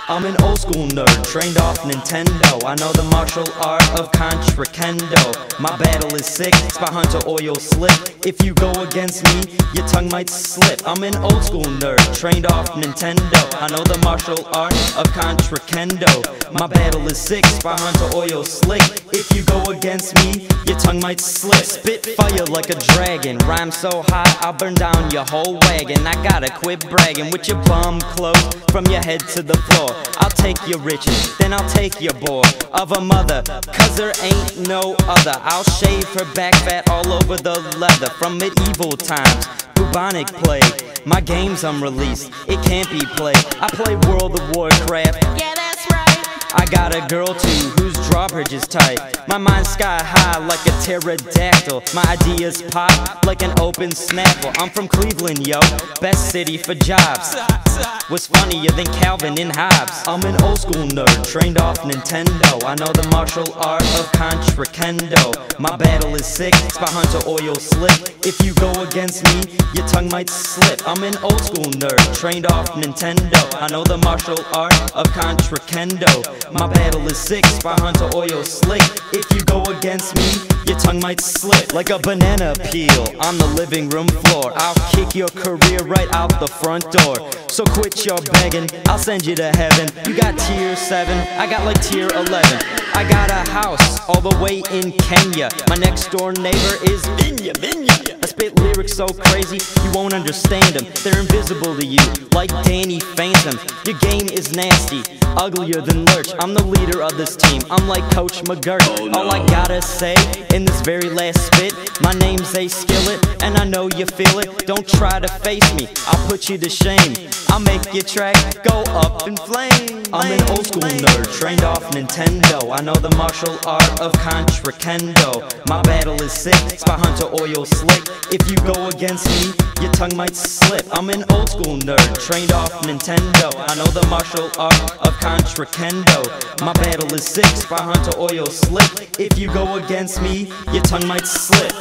I'm an old school nerd, trained off Nintendo. I know the martial art of Contra Kendo. My battle is sick, Spy Hunter oil slick. If you go against me, your tongue might slip. I'm an old school nerd, trained off Nintendo. I know the martial art of Contra Kendo. My battle is sick, Spy Hunter oil slick. If you go against me, your tongue might slip. Spit fire like a dragon, rhyme so hot I'll burn down your whole wagon. I gotta quit bragging with your bum clothes from your head to the floor. I'll take your riches, then I'll take your boy of a mother, cause there ain't no other. I'll shave her back fat all over the leather. From medieval times, bubonic plague, my game's unreleased, it can't be played. I play World of Warcraft, yeah that's right. I got a girl too whose drawbridge is tight. My mind's sky high like a pterodactyl. My ideas pop like an open snapple. I'm from Cleveland, yo, best city for jobs. Was funnier than Calvin and Hobbes. I'm an old school nerd, trained off Nintendo. I know the martial art of Contra Kendo. My battle is sick, Spy Hunter oil slick. If you go against me, your tongue might slip. I'm an old school nerd, trained off Nintendo. I know the martial art of Contra Kendo. My battle is sick, Spy Hunter oil slick. If you go against me, your tongue might slip like a banana peel on the living room floor. I'll kick your career right out the front door. So quit your begging, I'll send you to heaven. You got tier 7, I got like tier 11. I got a house all the way in Kenya. My next door neighbor is Vinya. I spit lyrics so crazy you won't understand them. They're invisible to you, like Danny Phantom. Your game is nasty, uglier than Lurch. I'm the leader of this team, I'm like Coach McGirt. Oh, no. All I gotta say in this very last spit, my name's A Skillet, and I know you feel it. Don't try to face me, I'll put you to shame. I'll make your track go up in flames. I'm an old school nerd, trained off Nintendo. I know the martial art of Contra Kendo. My battle is sick, Spy Hunter oil slick. If you go against me, your tongue might slip. I'm an old school nerd, trained off Nintendo. I know the martial art of Contra Kendo. My battle is sick, Spy Hunter oil slick. If you go against me, your tongue might slip.